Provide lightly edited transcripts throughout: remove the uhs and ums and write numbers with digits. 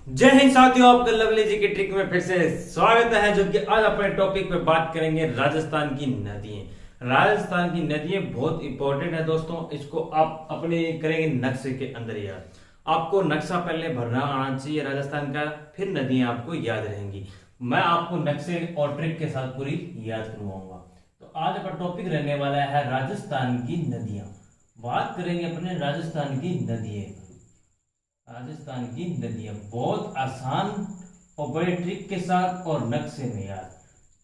जय हिंद साथियों, आपका लवली जी की ट्रिक में फिर से स्वागत है। जो कि आज अपने टॉपिक पे बात करेंगे राजस्थान की नदियां। राजस्थान की नदियां बहुत इंपॉर्टेंट है दोस्तों। इसको आप अपने करेंगे नक्शे के अंदर याद। आपको नक्शा पहले भरना आना चाहिए राजस्थान का, फिर नदियां आपको याद रहेंगी। मैं आपको नक्शे और ट्रिक के साथ पूरी याद करवाऊंगा। तो आज अपना टॉपिक रहने वाला है राजस्थान की नदियां। बात करेंगे अपने राजस्थान की नदियां। राजस्थान की नदियां बहुत आसान और बड़े ट्रिक के साथ और नक्शे में यार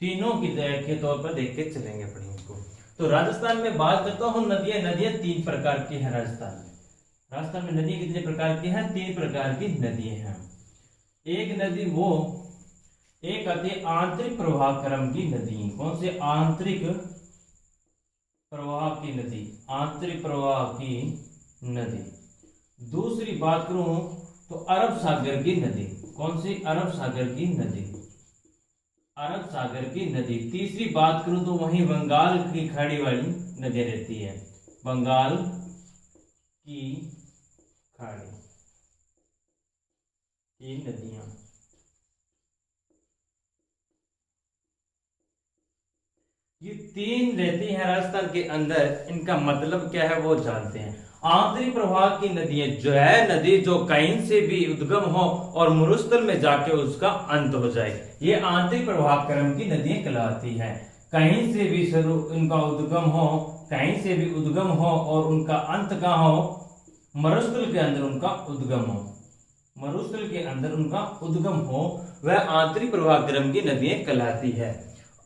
तीनों की के तौर पर देख के चलेंगे अपनी इनको। तो राजस्थान में बात करता हूं नदियां। नदियां तीन प्रकार की हैं राजस्थान में नदियां कितने प्रकार की हैं? तीन प्रकार की नदियां हैं। एक नदी वो एक आती है आंतरिक प्रवाह क्रम की नदी। कौन से? आंतरिक प्रवाह की नदी। आंतरिक प्रवाह की नदी। दूसरी बात करूं तो अरब सागर की नदी। कौन सी? अरब सागर की नदी। अरब सागर की नदी। तीसरी बात करूं तो वहीं बंगाल की खाड़ी वाली नदी रहती है। बंगाल की खाड़ी की नदियां। ये तीन रहती हैं राजस्थान के अंदर। इनका मतलब क्या है वो जानते हैं। आंतरिक प्रवाह की नदियां जो है, नदी जो कहीं से भी उद्गम हो और मरुस्थल में जाके उसका अंत हो जाए, ये आंतरिक प्रवाह क्रम की नदियां कहलाती है। कहीं से भी शुरू इनका उद्गम हो, कहीं से भी उद्गम हो और उनका अंत कहाँ हो? मरुस्थल के अंदर उनका उद्गम हो। मरुस्थल के अंदर उनका उद्गम हो, वह आंतरिक प्रवाह क्रम की नदियां कहलाती है।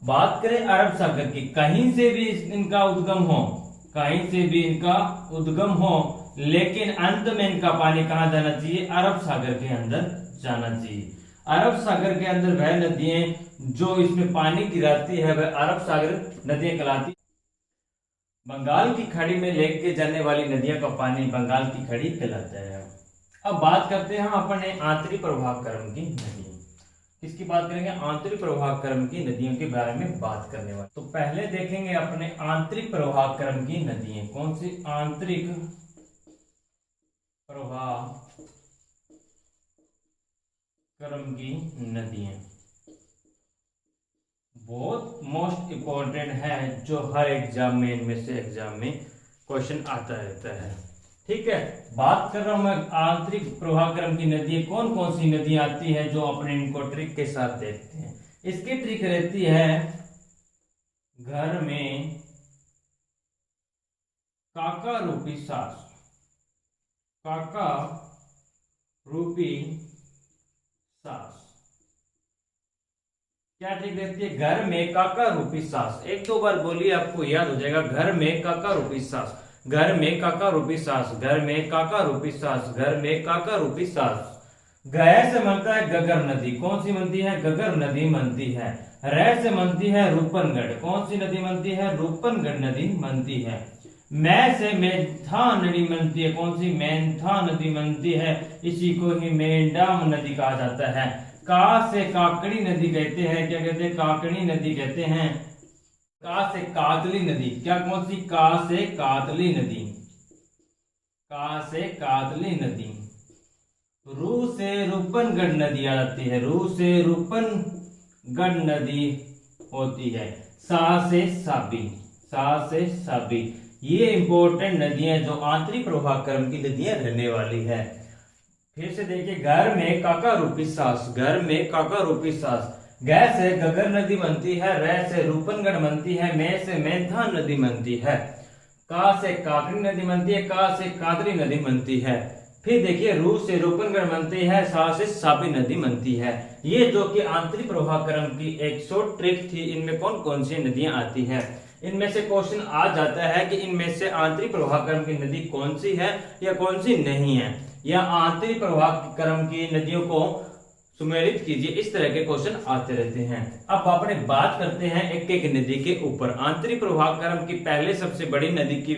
बात करें अरब सागर की, कहीं से भी इनका उद्गम हो, कहीं से भी इनका उद्गम हो, लेकिन अंत में इनका पानी कहां जाना चाहिए? अरब सागर के अंदर जाना चाहिए। अरब सागर के अंदर वह नदियां जो इसमें पानी गिराती है वह अरब सागर नदियां कहलाती। बंगाल की खाड़ी में लेके जाने वाली नदियों का पानी बंगाल की खाड़ी कहलाता है। अब बात करते हैं हम अपने आंतरिक प्रवाह क्रम की नदियों। किसकी बात करेंगे? आंतरिक प्रवाह क्रम की नदियों के बारे में बात करने वाले। तो पहले देखेंगे अपने आंतरिक प्रवाह क्रम की नदियां। कौन सी? आंतरिक प्रवाह क्रम की नदियां बहुत मोस्ट इंपॉर्टेंट है, जो हर एग्जाम में इनमें से एग्जाम में क्वेश्चन आता रहता है। ठीक है, बात कर रहा हूं मैं आंतरिक प्रवाह क्रम की नदियां। कौन कौन सी नदियां आती है जो अपने इनको ट्रिक के साथ देखते हैं। इसकी ट्रिक रहती है घर में काका रूपी सास। काका रूपी सास क्या ट्रिक रहती है? घर में काका रूपी सास। एक दो बार बोलिए, आपको याद हो जाएगा। घर में काका रूपी सास, घर में काका रूपी सास, घर में काका रूपी सास, घर में काका रूपी सास। गय से बनता है गगर नदी। कौन सी बनती है? गगर नदी बनती है। रै से बनती है रूपनगढ़। कौन सी नदी बनती है? रूपनगढ़ नदी बनती है। मैं से मेंथा नदी बनती है। कौन सी? मेंथा नदी बनती है। इसी को ही मेंडाम नदी कहा जाता है। का से काकड़ी नदी कहते हैं। क्या कहते हैं? काकड़ी नदी कहते हैं। का से कातली नदी। क्या? कौन सी? का से कातली नदी। का से कातली नदी। रू से रूपनगढ़ नदी आ जाती है। रू से रूपनगढ़ नदी होती है। सा से साबी। सा से साबी। ये इंपॉर्टेंट नदियां जो आंतरिक प्रवाह क्रम की नदियां रहने वाली है। फिर से देखिए, घर में काका रूपी सास, घर में काका रूपी सास। गै से गगर नदी बनती है। रै से रूपनगढ़ बनती है। मैं से मेंथा नदी बनती है। का से काकड़ी नदी बनती है। का से कादरी नदी बनती है। फिर देखिए, रू से रूपनगढ़ बनती है। सा से साबी नदी बनती है। ये जो कि आंतरिक प्रवाह क्रम की एक शॉर्ट ट्रिक थी। इनमें कौन कौन सी नदियां आती है? इनमें से क्वेश्चन आ जाता है कि इनमें से आंतरिक प्रवाह क्रम की नदी कौन सी है या कौन सी नहीं है, या आंतरिक प्रवाह क्रम की नदियों को सुमेलित कीजिए। इस तरह के क्वेश्चन आते रहते हैं। अब अपने बात करते हैं एक एक नदी के ऊपर। आंतरिक प्रवाह क्रम की पहले सबसे बड़ी नदी की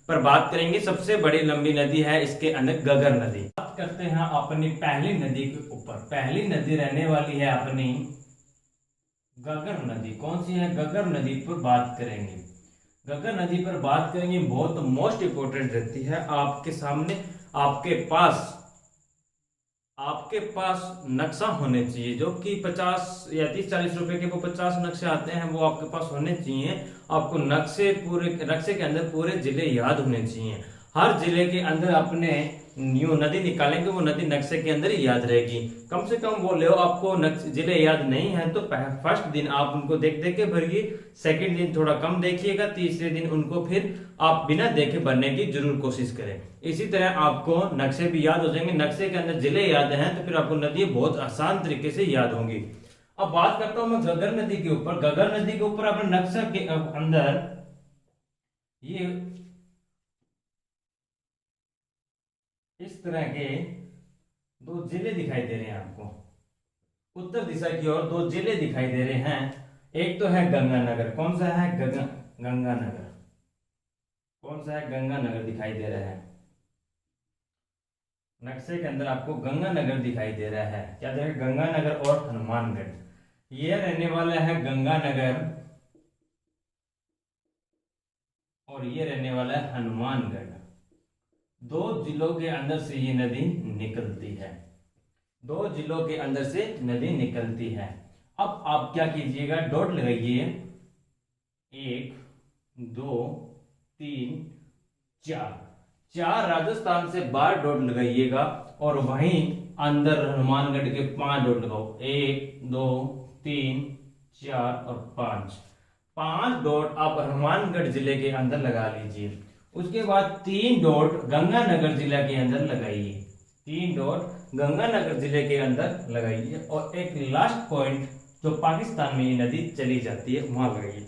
पर बात करेंगे। सबसे बड़ी लंबी नदी है इसके अंदर गगर नदी। बात करते हैं अपनी पहली नदी के ऊपर। पहली नदी रहने वाली है अपनी गगर नदी। कौन सी है? गगर नदी पर बात करेंगे। गगर नदी पर बात करेंगे, बहुत मोस्ट इंपोर्टेंट रहती है। आपके सामने, आपके पास आपके पास नक्शा होने चाहिए जो कि 50 या 30-40 रुपए के वो 50 नक्शे आते हैं, वो आपके पास होने चाहिए। आपको नक्शे के अंदर पूरे जिले याद होने चाहिए। हर जिले के अंदर अपने न्यू नदी निकालेंगे, वो नदी नक्शे के अंदर ही याद रहेगी। कम से कम वो ले आपको जिले याद नहीं है तो फर्स्ट दिन आप उनको देख देख के भरिए, सेकंड दिन थोड़ा कम देखिएगा, तीसरे दिन उनको फिर आप बिना देखे भरने की जरूर कोशिश करें। इसी तरह आपको नक्शे भी याद हो जाएंगे, नक्शे के अंदर जिले याद हैं तो फिर आपको नदी बहुत आसान तरीके से याद होंगी। अब बात करता हूं मैं घग्गर नदी के ऊपर। घग्गर नदी के ऊपर अपने नक्शा के अंदर ये इस तरह के दो जिले दिखाई दे रहे हैं आपको। उत्तर दिशा की ओर दो जिले दिखाई दे रहे हैं। एक तो है गंगानगर। कौन सा है? गंगानगर। कौन सा है? गंगानगर दिखाई दे रहा है। नक्शे के अंदर आपको गंगानगर दिखाई दे रहा है। क्या देखें? गंगानगर और हनुमानगढ़। ये रहने वाला है गंगानगर और ये रहने वाला है हनुमानगढ़। दो जिलों के अंदर से ये नदी निकलती है। दो जिलों के अंदर से नदी निकलती है। अब आप क्या कीजिएगा, डॉट लगाइए। 1 2 3 4 4 राजस्थान से 12 डॉट लगाइएगा और वहीं अंदर हनुमानगढ़ के 5 डॉट लगाओ। 1 2 3 4 और 5 डॉट आप हनुमानगढ़ जिले के अंदर लगा लीजिए। उसके बाद 3 डॉट गंगानगर जिला के अंदर लगाइए। 3 डॉट गंगानगर जिले के अंदर लगाइए और एक लास्ट पॉइंट जो पाकिस्तान में ये नदी चली जाती है वहां लगाइए।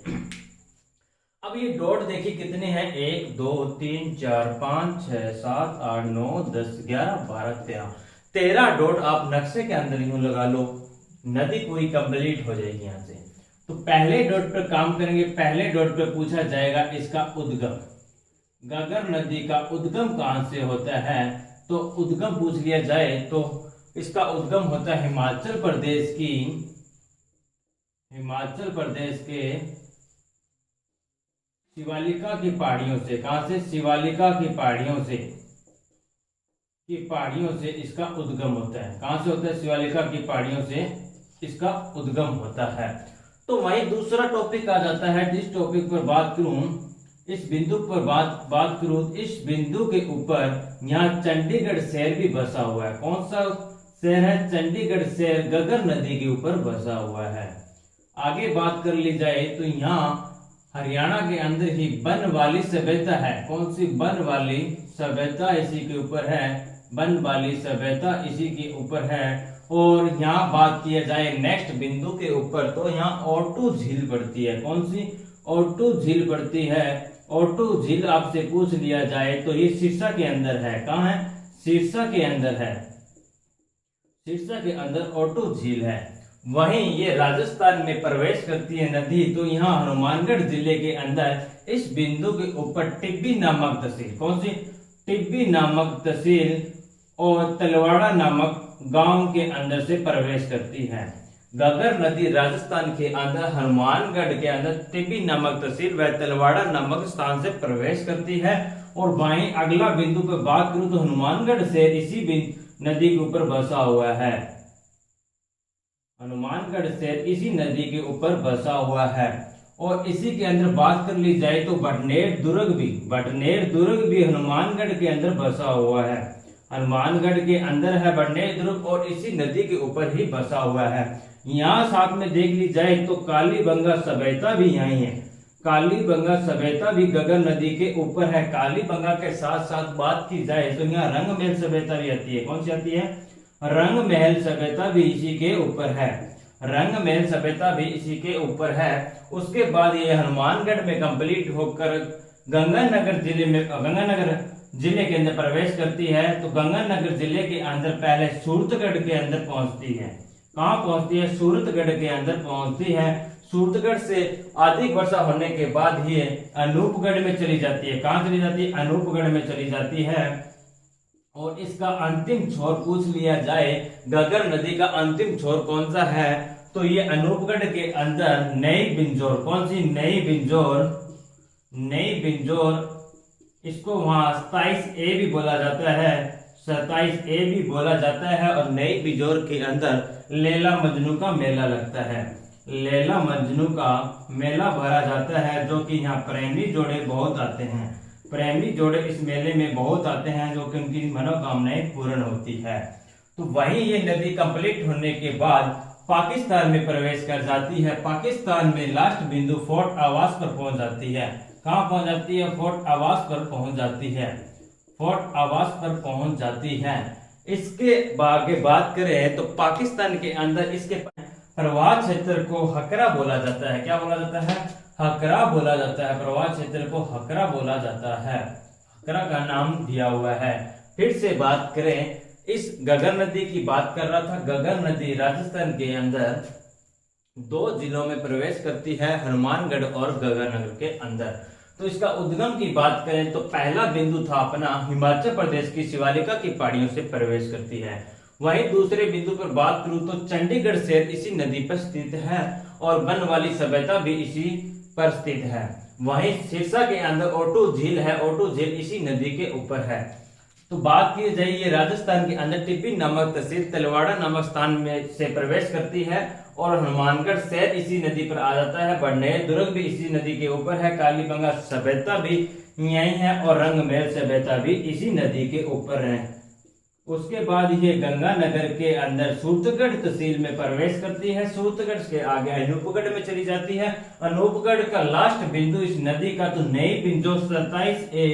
अब ये डॉट देखिए कितने हैं? 1 2 3 4 5 6 7 8 9 10 11 12 13 डॉट आप नक्शे के अंदर यूं लगा लो, नदी पूरी कंप्लीट हो जाएगी यहां से। तो पहले डॉट पर काम करेंगे। पहले डॉट पर पूछा जाएगा इसका उद्गम। घग्गर नदी का उद्गम कहां से होता है? तो उद्गम पूछ लिया जाए तो इसका उद्गम होता है हिमाचल प्रदेश के शिवालिका की पहाड़ियों से। कहां से? शिवालिका की पहाड़ियों से इसका उद्गम होता है। कहां से होता है? शिवालिका की पहाड़ियों से इसका उद्गम होता है। तो वही दूसरा टॉपिक आ जाता है। जिस टॉपिक पर बात करूं, इस बिंदु पर बात करूं, इस बिंदु के ऊपर यहाँ चंडीगढ़ शहर भी बसा हुआ है। कौन सा शहर है? चंडीगढ़ शहर घग्गर नदी के ऊपर बसा हुआ है। आगे बात कर ली जाए तो यहाँ हरियाणा के अंदर ही बनवाली सभ्यता है। कौन सी? बनवाली सभ्यता इसी के ऊपर है। बनवाली सभ्यता इसी के ऊपर है। और यहाँ बात किया जाए नेक्स्ट बिंदु के ऊपर तो यहाँ ओटू झील पड़ती है। कौन सी? ओटू झील पड़ती है। ओटू झील आपसे पूछ लिया जाए तो ये सिरसा के अंदर है। कहाँ है? सिरसा के अंदर है। सिरसा के अंदर ओटू झील है। वहीं ये राजस्थान में प्रवेश करती है नदी। तो यहाँ हनुमानगढ़ जिले के अंदर इस बिंदु के ऊपर टिब्बी नामक तहसील। कौन सी? टिब्बी नामक तहसील और तलवाड़ा नामक गांव के अंदर से प्रवेश करती है। घग्गर नदी राजस्थान के अंदर हनुमानगढ़ के अंदर टिब्बी नामक तहसील व तलवाड़ा नामक स्थान से प्रवेश करती है। और वहीं अगला बिंदु पर बात करूं तो हनुमानगढ़ से इसी नदी के ऊपर बसा हुआ है। हनुमानगढ़ से इसी नदी के ऊपर बसा हुआ है। और इसी के अंदर बात कर ली जाए तो बटनेर दुर्ग भी हनुमानगढ़ के अंदर बसा हुआ है। हनुमानगढ़ के अंदर है बटनेर दुर्ग और इसी नदी के ऊपर ही बसा हुआ है। यहाँ साथ में देख ली जाए तो कालीबंगा सभ्यता भी यही है। कालीबंगा सभ्यता भी घग्गर नदी के ऊपर है। कालीबंगा के साथ साथ बात की जाए तो यहाँ रंगमहल सभ्यता भी आती है। कौन सी आती है? रंगमहल सभ्यता भी इसी के ऊपर है। रंगमहल सभ्यता भी इसी के ऊपर है। उसके बाद ये हनुमानगढ़ में कंप्लीट होकर गंगानगर जिले के अंदर प्रवेश करती है। तो गंगानगर जिले के अंदर पहले सूरतगढ़ के अंदर पहुंचती है। कहां पहुंचती है? सूरतगढ़ के अंदर पहुंचती है। सूरतगढ़ से अधिक वर्षा होने के बाद ये अनूपगढ़ में चली जाती है। कहां चली जाती है? अनूपगढ़ में चली जाती है। और इसका अंतिम छोर पूछ लिया जाए, घग्गर नदी का अंतिम छोर कौन सा है? तो ये अनूपगढ़ के अंदर नई बिंजोर। कौन सी? नई बिंजोर इसको वहां 27A भी बोला जाता है। 27A भी बोला जाता है। और नई बिजोर के अंदर लैला मजनू का मेला लगता है। लैला मजनू का मेला भरा जाता है, जो कि यहाँ प्रेमी जोड़े बहुत आते हैं। प्रेमी जोड़े इस मेले में बहुत आते हैं, जो कि उनकी मनोकामनाएं पूर्ण होती है। तो वहीं ये नदी कंप्लीट होने के बाद पाकिस्तान में प्रवेश कर जाती है। पाकिस्तान में लास्ट बिंदु फोर्ट आवास पर पहुंच जाती है। कहाँ पहुंच जाती है? फोर्ट आवास पर पहुंच जाती है। फोर्ट आवास पर पहुंच जाती है। इसके आगे बात करें तो पाकिस्तान के अंदर इसके प्रवाह क्षेत्र को हकरा बोला जाता है। क्या बोला जाता है? हकरा बोला जाता है। प्रवाह क्षेत्र को हकरा बोला जाता है। हकरा का नाम दिया हुआ है। फिर से बात करें, इस गगर नदी की बात कर रहा था। गगर नदी राजस्थान के अंदर 2 जिलों में प्रवेश करती है, हनुमानगढ़ और गगननगर के अंदर। तो इसका उद्गम की बात करें तो पहला बिंदु था अपना हिमाचल प्रदेश की शिवालिका की पहाड़ियों से प्रवेश करती है। वहीं दूसरे बिंदु पर बात करूं तो चंडीगढ़ शहर इसी नदी पर स्थित है और बनवाली सभ्यता भी इसी पर स्थित है। वहीं सिरसा के अंदर ओटू झील है। ओटू झील इसी नदी के ऊपर है। तो बात की जाए, ये राजस्थान के अंदर टिब्बी नामक तहसील तलवाड़ा नामक स्थान में से प्रवेश करती है और हनुमानगढ़ शहर इसी नदी पर आ जाता है। बड़नेर दुर्ग भी इसी नदी के ऊपर है। कालीबंगा सभ्यता भी यही है और रंगमहल सभ्यता भी इसी नदी के ऊपर है। उसके बाद ये गंगानगर के अंदर सूरतगढ़ तहसील में प्रवेश करती है। सूरतगढ़ के आगे अनूपगढ़ में चली जाती है। अनूपगढ़ का लास्ट बिंदु इस नदी का तो नई बिंदु 27A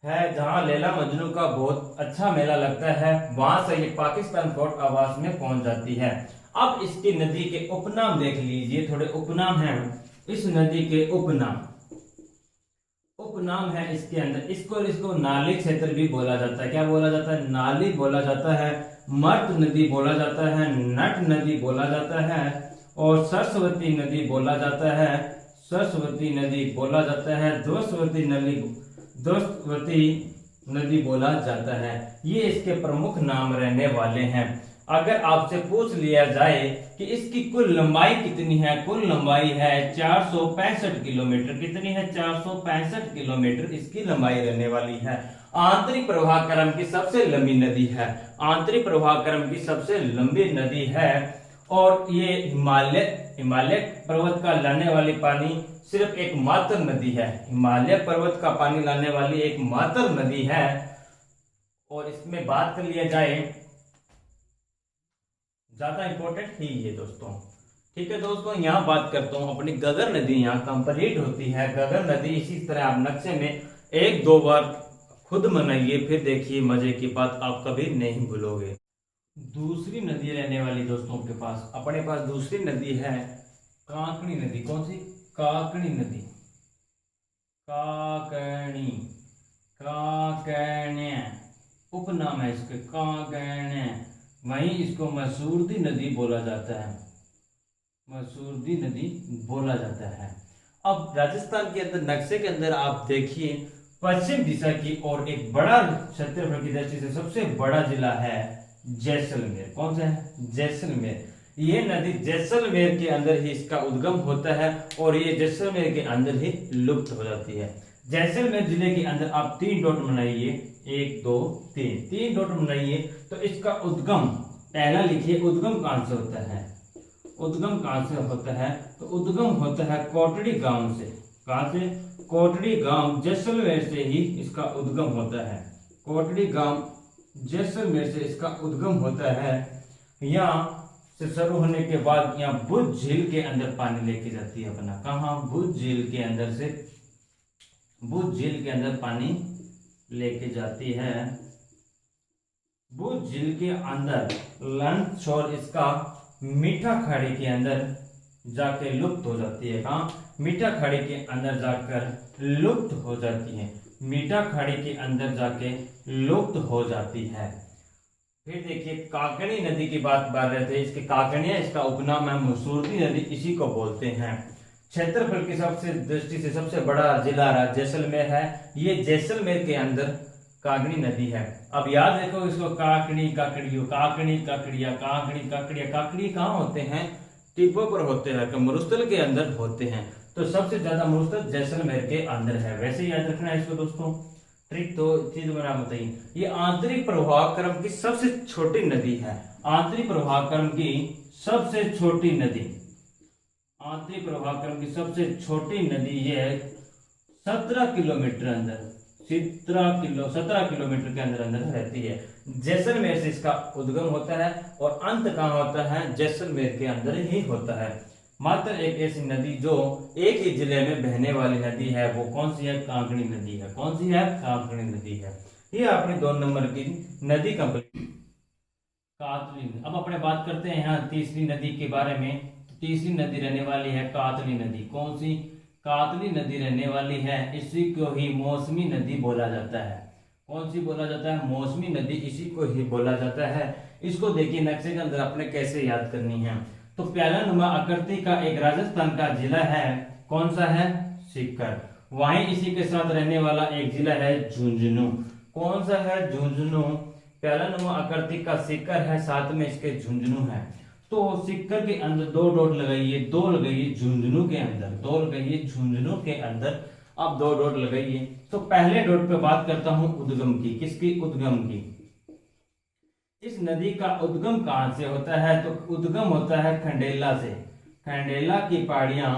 है, जहां लैला मजनू का बहुत अच्छा मेला लगता है। वहां से ये पाकिस्तान फोर्ट आवास में पहुंच जाती है। अब इसकी नदी के उपनाम देख लीजिए, थोड़े उपनाम हैं इस नदी के। उपनाम है इसके अंदर। इसको नाली क्षेत्र भी बोला जाता है। क्या बोला जाता है? नाली बोला जाता है। मर्द नदी बोला जाता है। नट नदी बोला जाता है और सरस्वती नदी बोला जाता है। सरस्वती नदी बोला जाता है। द्वस्वती नदी बोला जाता है। ये इसके प्रमुख नाम रहने वाले हैं। अगर आपसे पूछ लिया जाए कि इसकी कुल लंबाई कितनी है, कुल लंबाई है 465 किलोमीटर। कितनी है? 465 किलोमीटर इसकी लंबाई रहने वाली है। आंतरिक प्रवाह क्रम की सबसे लंबी नदी है। आंतरिक प्रवाह क्रम की सबसे लंबी नदी है और ये हिमालय पर्वत का लाने वाली पानी सिर्फ एक मात्र नदी है। हिमालय पर्वत का पानी लाने वाली एक मात्र नदी है। और इसमें बात कर लिया जाए, ज्यादा इंपॉर्टेंट ही ये दोस्तों। ठीक है दोस्तों, यहाँ बात करता हूँ अपनी गगर नदी यहाँ कंप्लीट होती है। गगर नदी इसी तरह आप नक्शे में 1-2 बार खुद मनाइए, फिर देखिए मजे की बात आप कभी नहीं भूलोगे। दूसरी नदी रहने वाली दोस्तों के पास, अपने पास दूसरी नदी है काकणी नदी। कौन सी? काकणी नदी। काकण्य उपनाम है इसके, काकण्य। वहीं इसको मसूरदी नदी बोला जाता है। मसूरदी नदी बोला जाता है। अब राजस्थान के अंदर नक्शे के अंदर आप देखिए, पश्चिम दिशा की ओर एक बड़ा क्षेत्रफल की दृष्टि से सबसे बड़ा जिला है जैसलमेर। कौन सा है? जैसलमेर। ये नदी जैसलमेर के अंदर ही इसका उद्गम होता है और ये जैसलमेर के अंदर ही लुप्त हो जाती है। जैसलमेर जिले के अंदर आप 3 डॉट बनाइए, 1 2 3 डॉट बनाइए। तो इसका उद्गम पहला लिखिए, उद्गम कहां से होता है? उद्गम कहां से होता है? तो उद्गम होता है कोटड़ी गांव से। कहां से? कोटड़ी गांव जैसलमेर से ही इसका उद्गम होता है। कोटड़ी गांव जैसलमेर से इसका उद्गम होता है। यहाँ से शुरू होने के बाद यहाँ भुज झील के अंदर पानी लेके जाती है अपना। कहाँ? भुज झील के अंदर से, भुज झील के अंदर पानी लेके जाती है। भुज झील के अंदर लंच और इसका मीठा खाड़ी के अंदर जाके लुप्त हो जाती है। कहाँ? मीठा खाड़ी के अंदर जाकर लुप्त हो जाती है। मीठा खाड़ी के अंदर जाके लुप्त हो जाती है। फिर देखिए काकणी नदी की बात कर रहे थे। इसके काकणिया इसका उपनाम है। मसूरदी नदी इसी को बोलते हैं। क्षेत्रफल की सबसे दृष्टि से सबसे बड़ा जिला जैसलमेर है। ये जैसलमेर के अंदर काकणी नदी है। अब याद रखो इसको, काकणी काकड़ियों, काकणी काकड़िया, काकणी काकड़िया। काकड़ी कहाँ होते हैं? टिब्बों पर होते हैं, मरुस्थल के अंदर होते हैं। तो सबसे ज्यादा मरुस्थल जैसलमेर के अंदर है। वैसे याद रखना है इसको दोस्तों। ट्रिक तो चीज बना बताइए। ये आंतरिक प्रवाह क्रम की सबसे छोटी नदी है। आंतरिक प्रवाह क्रम की सबसे छोटी नदी, आंतरिक प्रवाह क्रम की सबसे छोटी नदी ये 17 किलोमीटर अंदर, 17 किलोमीटर के अंदर अंदर रहती है। जैसलमेर से इसका उद्गम होता है और अंत कहाँ होता है, जैसलमेर के अंदर ही होता है। मात्र एक ऐसी नदी जो एक ही जिले में बहने वाली नदी है, वो कौन सी है, कांकणी नदी है। कौन सी है, कांकणी नदी है। ये अपनी 2 नंबर की नदी कंप्लीट। कातली। अब अपने बात करते हैं यहाँ तीसरी नदी के बारे में। तीसरी नदी रहने वाली है कातली नदी। कौन सी, कातली नदी रहने वाली है। इसी को ही मौसमी नदी बोला जाता है। कौन सी बोला जाता है, मौसमी नदी, इसी को ही बोला जाता है। इसको देखिए नक्शे के अंदर आपने कैसे याद करनी है। तो प्याला नुमा आकृति का एक राजस्थान का जिला है, कौन सा है, सीकर। वहीं इसी के साथ रहने वाला एक जिला है झुंझुनू। कौन सा है, झुंझुनू। प्याला नुमा आकृति का सीकर है, साथ में इसके झुंझुनू है। तो सीकर के अंदर 2 डॉट लगाइए, 2 लगाइए झुंझुनू के अंदर, 2 लगाइए झुंझुनू के अंदर। अब 2 डॉट लगाइए। तो पहले डॉट पे बात करता हूं उद्गम की। किसकी, उद्गम की। इस नदी का उद्गम कहां से होता है, तो उद्गम होता है खंडेला से। खंडेला की पहाड़ियां,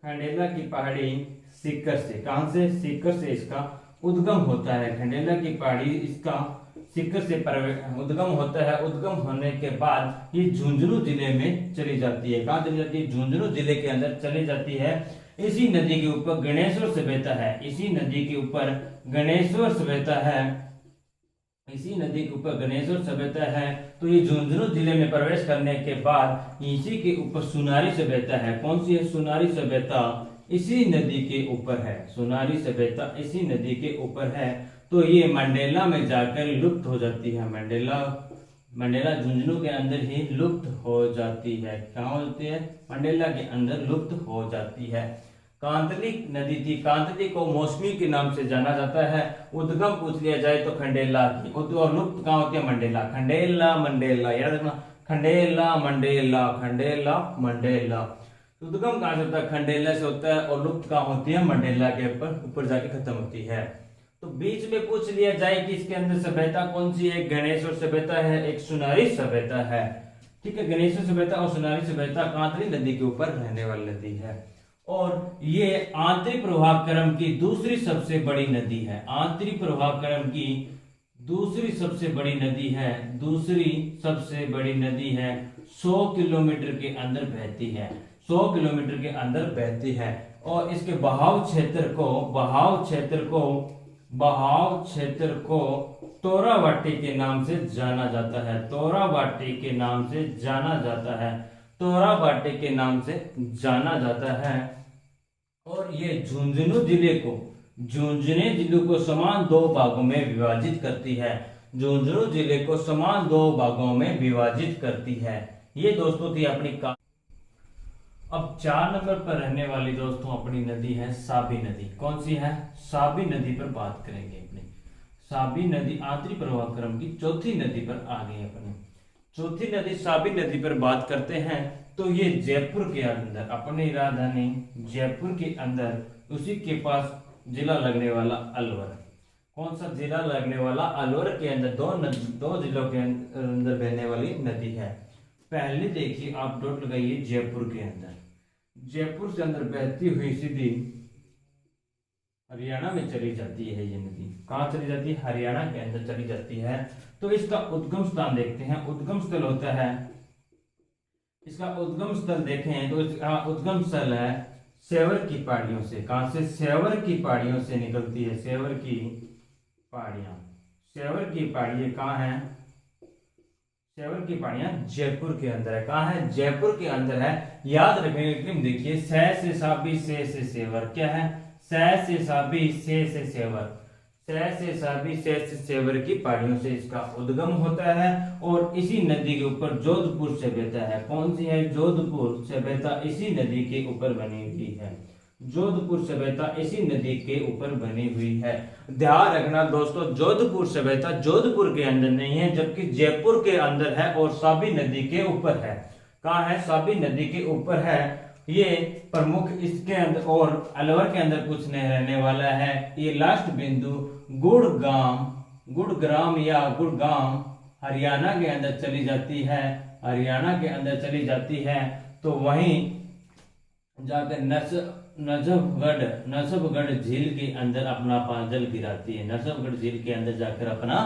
खंडेला की पहाड़ी सीकर से। कहां से, सीकर से इसका उद्गम होता है। खंडेला की पहाड़ी इसका सीकर से उद्गम होता है। उद्गम होने के बाद ये झुंझुनू जिले में चली जाती है। कहां चली जाती है, झुंझुनू जिले के अंदर चली जाती है। इसी नदी के ऊपर गणेश्वर से बहता है। इसी नदी के ऊपर गणेश्वर से बहता है। इसी नदी के ऊपर गणेश्वर से बहता है। तो ये झुंझुनू जिले में प्रवेश करने के बाद इसी के ऊपर सुनारी से बहता है। कौन सी है, सुनारी से बहता इसी नदी के ऊपर है। सुनारी से बहता इसी नदी के ऊपर है। तो ये मंडेला में जाकर लुप्त हो जाती है। मंडेला झुंझुनू के अंदर ही लुप्त हो जाती है। कहाँ हो जाती है, मंडेला के अंदर लुप्त हो जाती है। कांतली नदी थी। कांतली को मौसमी के नाम से जाना जाता है। उद्गम पूछ लिया जाए तो खंडेला की, और लुप्त कहाँ होती है, मंडेला। खंडेला मंडेला, याद रखना, खंडेला मंडेला, खंडेला मंडेला। उद्गम कहाँ से होता है, खंडेला से होता है, और लुप्त कहाँ होती है, मंडेला के ऊपर जाके खत्म होती है। तो बीच में पूछ लिया जाए कि इसके अंदर सभ्यता कौन सी है, गणेश्वर सभ्यता है, एक सुनारी सभ्यता है। ठीक है, गणेश्वर सभ्यता और सुनारी सभ्यता कांतली नदी के ऊपर रहने वाली नदी है। और ये आंतरिक प्रवाह क्रम की दूसरी सबसे बड़ी नदी है। आंतरिक प्रवाह क्रम की दूसरी सबसे बड़ी नदी है। दूसरी सबसे बड़ी नदी है। 100 किलोमीटर के अंदर बहती है। 100 किलोमीटर के अंदर बहती है। और इसके बहाव क्षेत्र को तोरावाटी के नाम से जाना जाता है। तोरावाटी के नाम से जाना जाता है। तोरावाटी के नाम से जाना जाता है। और ये झुंझुनू जिले को समान 2 भागों में विभाजित करती है। झुंझुनू जिले को समान 2 भागों में विभाजित करती है। ये दोस्तों थी अपनी अब 4 नंबर पर रहने वाली दोस्तों अपनी नदी है साबी नदी। कौन सी है, साबी नदी पर बात करेंगे अपनी। साबी नदी आंतरिक प्रवाह क्रम की चौथी नदी पर आ गई अपनी। चौथी नदी साबी नदी पर बात करते हैं। तो ये जयपुर के अंदर, अपनी राजधानी जयपुर के अंदर, उसी के पास जिला लगने वाला अलवर। कौन सा जिला लगने वाला, अलवर के अंदर 2 जिलों के अंदर बहने वाली नदी है। पहले देखिए आप डॉट लगाइए जयपुर के अंदर। जयपुर से अंदर बहती हुई सीधी हरियाणा में चली जाती है। ये नदी कहाँ चली जाती है, हरियाणा के अंदर चली जाती है। तो इसका उद्गम स्थान देखते हैं। उद्गम स्थल होता है, इसका उद्गम स्थल देखें तो इसका उद्गम स्थल है सेवर की पहाड़ियों से। कहां से, सेवर की पहाड़ियों से निकलती है। सेवर की पहाड़ियां, सेवर की पहाड़ियां कहाँ है, सेवर की पहाड़ियां जयपुर के अंदर है। कहाँ है, जयपुर के अंदर है। याद रखेंगे, देखिए से साबी से सेवर क्या है, से साबी से सेवर, से साबी से सेवर की पहाड़ियों से इसका उद्गम होता है। और इसी नदी के ऊपर जोधपुर से बहता है। कौन सी है, जोधपुर से बहता इसी नदी के ऊपर बनी हुई है। जोधपुर से बहता इसी नदी के ऊपर बनी हुई है। ध्यान रखना दोस्तों, जोधपुर से बहता जोधपुर के अंदर नहीं है, जबकि जयपुर के अंदर है और साबी नदी के ऊपर है। कहाँ है, साबी नदी के ऊपर है। ये प्रमुख इसके अंदर और अलवर के अंदर कुछ नहीं रहने वाला है। ये लास्ट बिंदु गुड़ग्राम या गुड़गांव हरियाणा के अंदर चली जाती है, हरियाणा के अंदर चली जाती है। तो वहीं जाकर नसबगढ़ झील के अंदर अपना जल गिराती है, नसबगढ़ झील के अंदर जाकर अपना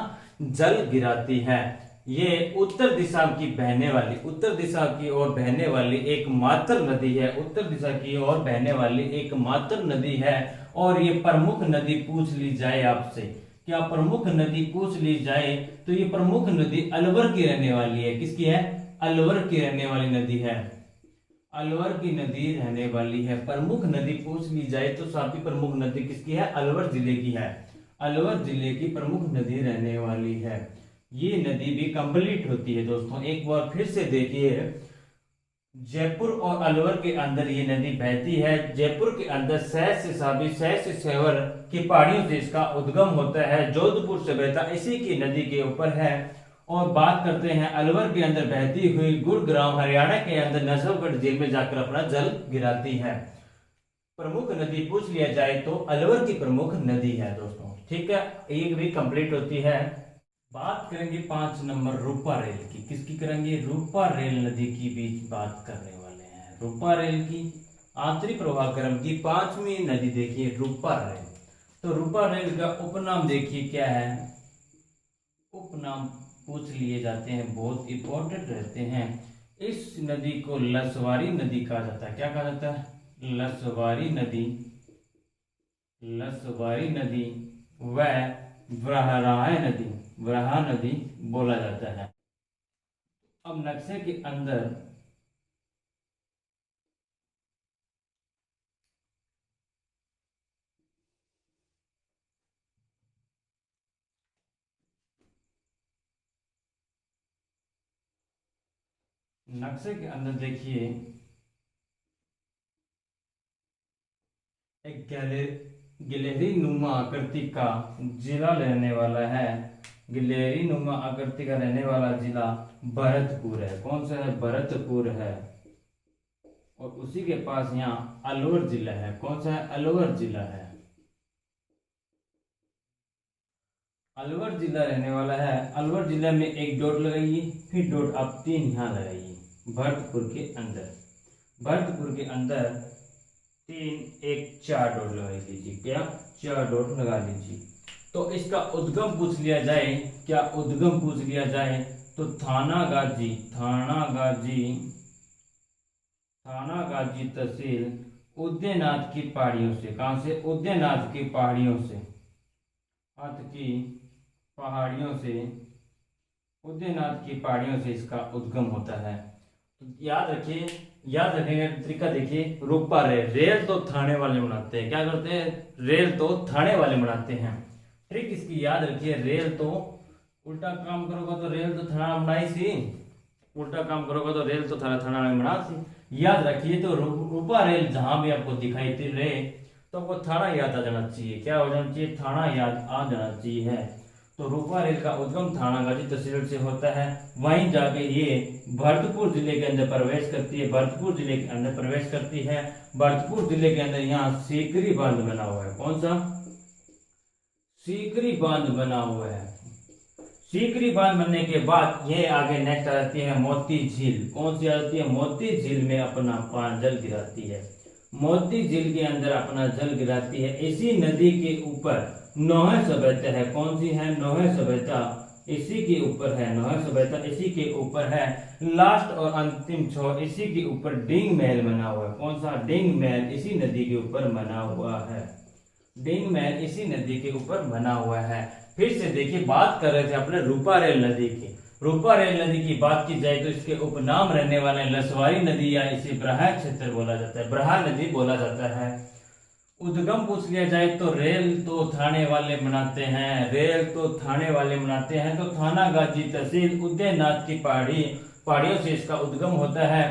जल गिराती है। ये उत्तर दिशा की बहने वाली, उत्तर दिशा की ओर बहने वाली एकमात्र नदी है, उत्तर दिशा की ओर बहने वाली एकमात्र नदी है। और ये प्रमुख नदी पूछ ली जाए आपसे, क्या प्रमुख नदी पूछ ली जाए तो ये प्रमुख नदी अलवर की रहने वाली है। किसकी है? अलवर की रहने वाली नदी है, अलवर की नदी रहने वाली है। प्रमुख नदी पूछ ली जाए तो सातवीं प्रमुख नदी किसकी है? अलवर जिले की है, अलवर जिले की प्रमुख नदी रहने वाली है। ये नदी भी कंप्लीट होती है दोस्तों। एक बार फिर से देखिए, जयपुर और अलवर के अंदर ये नदी बहती है। जयपुर के अंदर सहस से सेवर की पहाड़ियों से इसका उद्गम होता है, जोधपुर से बहता इसी की नदी के ऊपर है। और बात करते हैं अलवर के अंदर बहती हुई गुड़ग्राम हरियाणा के अंदर नसबगढ़ झील में जाकर अपना जल गिराती है। प्रमुख नदी पूछ लिया जाए तो अलवर की प्रमुख नदी है दोस्तों। ठीक है, एक भी कंप्लीट होती है। बात करेंगे 5 नंबर रूपा रेल की। किसकी करेंगे? रूपा रेल नदी की भी बात करने वाले हैं। रूपा रेल की आंतरिक प्रवाह क्रम की 5वीं नदी देखिए रूपा रेल। तो रूपा रेल का उपनाम देखिए क्या है, उपनाम पूछ लिए जाते हैं, बहुत इंपॉर्टेंट रहते हैं। इस नदी को लसवारी नदी कहा जाता है। क्या कहा जाता है? लसवारी नदी, लसवारी नदी व व्राह्य नदी, व्राह्य नदी बोला जाता है। अब नक्शे के अंदर देखिए एक गिलहरी नुमा आकृति का जिला रहने वाला है। गिलहरी नुमा आकृति का रहने वाला जिला भरतपुर है। कौन सा है? भरतपुर है। और उसी के पास यहाँ अलवर जिला है। कौन सा है? अलवर जिला है। अलवर जिला रहने वाला है। अलवर जिला में एक डॉट लगाइए, फिर डॉट आप 3 यहाँ लगाइए। भरतपुर के अंदर, भरतपुर के अंदर 3 1 4 डॉट लगा लीजिए। क्या? 4 डॉट लगा लीजिए। तो इसका उद्गम पूछ लिया जाए, क्या उद्गम पूछ लिया जाए तो थानागाजी, थानागाजी, थानागाजी तहसील उदयनाथ की पहाड़ियों से। कहां से? उदयनाथ की पहाड़ियों से, नाथ की पहाड़ियों से, उदयनाथ की पहाड़ियों से इसका उद्गम होता है। तो याद रखिए, याद रखने का तरीका देखिए। रूपा रेल, रेल तो थाने वाले बनाते हैं। क्या करते हैं? रेल तो थाने वाले बनाते हैं। ट्रिक इसकी याद रखिए, रेल तो उल्टा काम करोगे तो रेल तो थाना बनाई सी, उल्टा काम करोगे तो रेल तो थाना बना सी। याद रखिए। तो रूपा रेल जहां भी आपको दिखाई दे रहे तो आपको थाना याद आ जाना चाहिए। क्या हो जाना चाहिए? थाना याद आ जाना चाहिए है। तो रूपा रेल का उद्गम थानागाजी तहसील से होता है। वहीं जाके ये भरतपुर जिले के अंदर प्रवेश करती है, भरतपुर जिले के अंदर प्रवेश करती है। भरतपुर जिले के अंदर यहाँ सीकरी बांध बना हुआ है। कौन सा? सीकरी बांध बना हुआ है। सीकरी बांध बनने के बाद ये आगे नेक्स्ट आ जाती है मोती झील। कौन सी आती है? मोती झील में अपना जल गिराती है। मोती झील के अंदर अपना जल गिराती है। इसी नदी के ऊपर नौह सभ्यता है। कौन सी है? नौह सभ्यता इसी के ऊपर है। नौह सभ्यता इसी के ऊपर है। लास्ट और अंतिम छोर इसी के ऊपर डिंग महल बना हुआ है। कौन सा? डिंग महल इसी नदी के ऊपर बना हुआ है। डिंग महल इसी नदी के ऊपर बना हुआ है। फिर से देखिए, बात कर रहे थे अपने रूपा रेल नदी की। रूपा रेल नदी की बात की जाए तो इसके उपनाम रहने वाले लसवारी नदी या इसे ब्राह्य क्षेत्र बोला जाता है, ब्राह्य नदी बोला जाता है। उद्गम पूछ लिया जाए तो रेल तो थाने वाले बनाते हैं, रेल तो थाने वाले बनाते हैं। तो थानागाजी तहसील उदयनाथ की पहाड़ियों से इसका उद्गम होता है।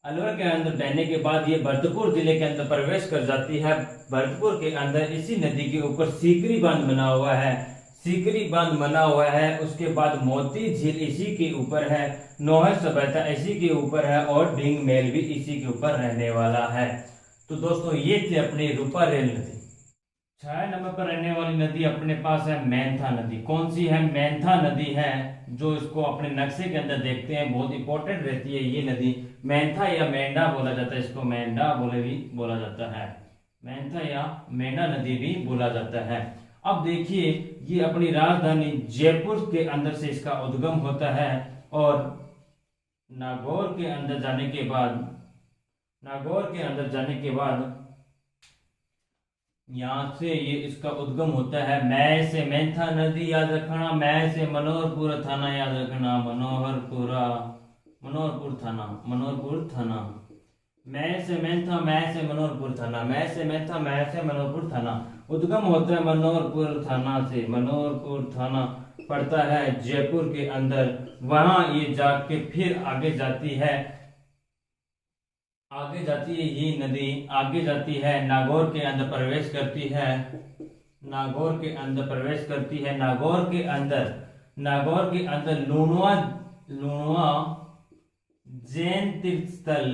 अलवर के अंदर बहने के बाद ये भरतपुर जिले के अंदर प्रवेश कर जाती है। भरतपुर के अंदर इसी नदी के ऊपर सीकरी बांध बना हुआ है। सीकरी बांध बना हुआ है, उसके बाद मोती झील इसी के ऊपर है, नौहर सभ्यता इसी के ऊपर है और ढिंग मैल भी इसी के ऊपर रहने वाला है। तो दोस्तों ये थी अपनी रूपारेल नदी। 6 नंबर पर रहने वाली नदी अपने पास है मेंथा नदी। कौन सी है? मेंथा नदी है, जो इसको अपने नक्शे के अंदर देखते हैं, बहुत इंपॉर्टेंट रहती है ये नदी। मेंथा या मेंढा बोला जाता है, इसको मेंढा भी बोला जाता है, मेंथा या मेंढा नदी भी बोला जाता है। अब देखिए ये अपनी राजधानी जयपुर के अंदर से इसका उद्गम होता है और नागौर के अंदर जाने के बाद यहाँ से ये इसका उद्गम होता है। मैं से मेंथा नदी याद रखना, मैं से मनोहरपुर थाना याद रखना, मनोहरपुर थाना, मैं से मेंथा, मैं से मनोहरपुर थाना, मैं से मेंथा, मैं से मनोहरपुर थाना। उद्गम होता है मनोहरपुर थाना से। मनोहरपुर थाना पड़ता है जयपुर के अंदर। वहां ये जाके फिर आगे जाती है ये नदी आगे जाती है, नागौर के अंदर प्रवेश करती है, नागौर के अंदर लूणवा जैन तीर्थ स्थल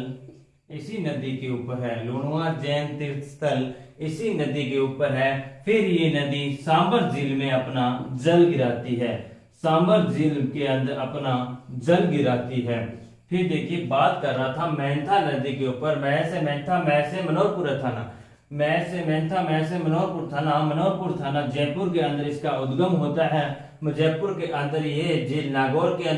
इसी नदी के ऊपर है, लूणवा जैन तीर्थ स्थल इसी नदी के ऊपर है। फिर ये नदी सांबर झील में अपना जल गिराती है, सांबर झील के अंदर अपना जल गिराती है। फिर देखिए बात कर रहा था मेंथा नदी के ऊपर, मैं से मेंथा, मैं से मनोहरपुर थाना, मैं से मेंथा, मैं से मनोहरपुर थाना। मनोहरपुर थाना जयपुर के अंदर इसका उद्गम होता है। जयपुर के अंदर ये झील नागौर के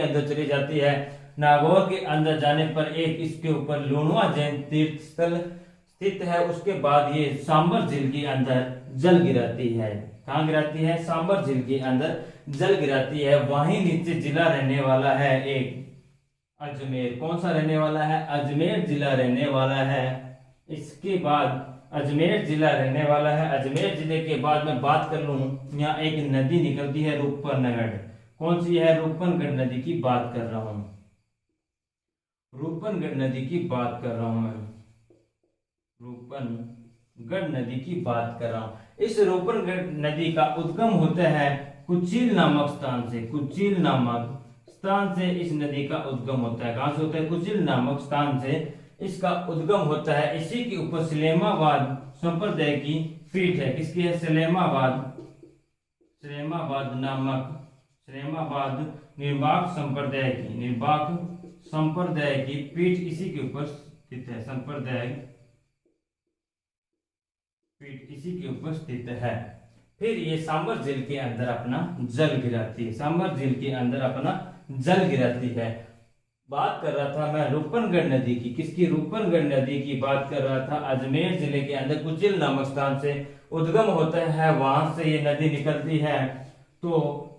अंदर चली जाती है। नागौर के अंदर जाने पर एक इसके ऊपर लूणवा जैन तीर्थ स्थल स्थित है। उसके बाद ये सांबर झील के अंदर जल गिराती है। कहाँ गिराती है? सांबर झील के अंदर जल गिराती है। वहीं नीचे जिला रहने वाला है एक अजमेर। कौन सा रहने वाला है? अजमेर जिला रहने वाला है। इसके बाद अजमेर जिला रहने वाला है। अजमेर जिले के बाद मैं बात कर लूं, यहाँ एक नदी निकलती है रूपनगढ़। कौन सी है? रूपनगढ़ नदी की बात कर रहा हूं, रूपनगढ़ नदी की बात कर रहा हूं मैं, रूपनगढ़ नदी की बात कर रहा हूं। इस रूपनगढ़ नदी का उद्गम होता है कुचिल नामक स्थान से, कुचिल नामक स्थान से इस नदी का उद्गम होता है। कहां से होता है? कुचिल नामक स्थान से इसका उद्गम होता है। इसी के ऊपर सलेमाबाद संप्रदाय की पीठ है। किसकी है? सलेमाबाद निर्वाक संप्रदाय की पीठ इसी के ऊपर स्थित है। संप्रदाय पीठ इसी के ऊपर स्थित है। फिर ये सांबर झील के अंदर अपना जल गिराती है, सांबर झील के अंदर अपना जल गिराती है। बात कर रहा था मैं रूपनगढ़ नदी की। किसकी? रूपनगढ़ नदी की बात कर रहा था। अजमेर जिले के अंदर कुचिल नामक स्थान से उद्गम होता है, वहां से ये नदी निकलती है। तो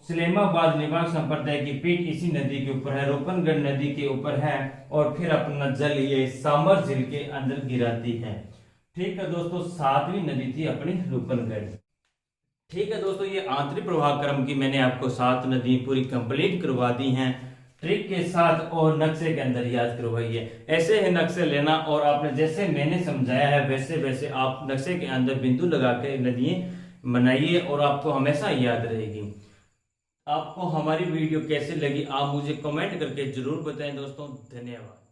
सलेमाबाद निवास संप्रदाय की पीठ इसी नदी के ऊपर है, रूपनगढ़ नदी के ऊपर है, और फिर अपना जल ये सांबर झील के अंदर गिराती है। ठीक है दोस्तों, 7वीं नदी थी अपनी रूपनगढ़। ठीक है दोस्तों, ये आंतरिक प्रवाह क्रम की मैंने आपको 7 नदी पूरी कंप्लीट करवा दी हैं, ट्रिक के साथ और नक्शे के अंदर याद करवाई है। ऐसे ही नक्शे लेना और आपने जैसे मैंने समझाया है वैसे वैसे आप नक्शे के अंदर बिंदु लगा के नदियां बनाइए और आपको हमेशा याद रहेगी। आपको हमारी वीडियो कैसी लगी आप मुझे कमेंट करके जरूर बताएं दोस्तों। धन्यवाद।